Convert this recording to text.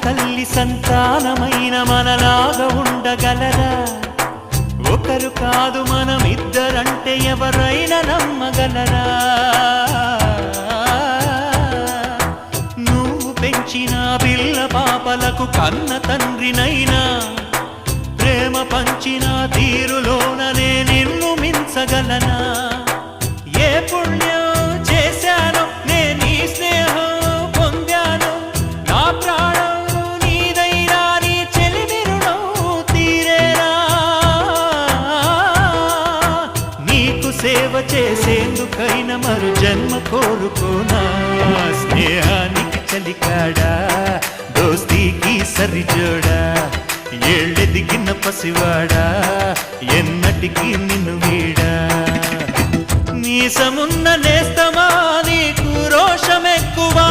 తల్లి సంతానమైన మనలాగా ఉండగలరా? ఒకరు కాదు మనమిద్దరంటే ఎవరైనా నమ్మగలరా? నువ్వు పెంచిన పిల్ల పాపలకు కన్న తండ్రినైనా ప్రేమ పంచిన తీరులోననే నిన్ను మించగలనా? ఏ పుణ్యం చేశాను నేను నీ స్నేహం పొందాను, నా ప్రాణం నీదైనా నీ చెలిమి రుణం తీరేనా? నీకు సేవ చేసేందుకైనా మరు జన్మ కోరుకోనా? స్నేహానికి చలికాడా, దోస్తీకి సరిజోడా, ఏళ్ళెదిగిన పసివాడా ఎన్నటికీ నిన్ను వీడా? మీసమున్న నేస్తమా నీకు రోషమెక్కువా?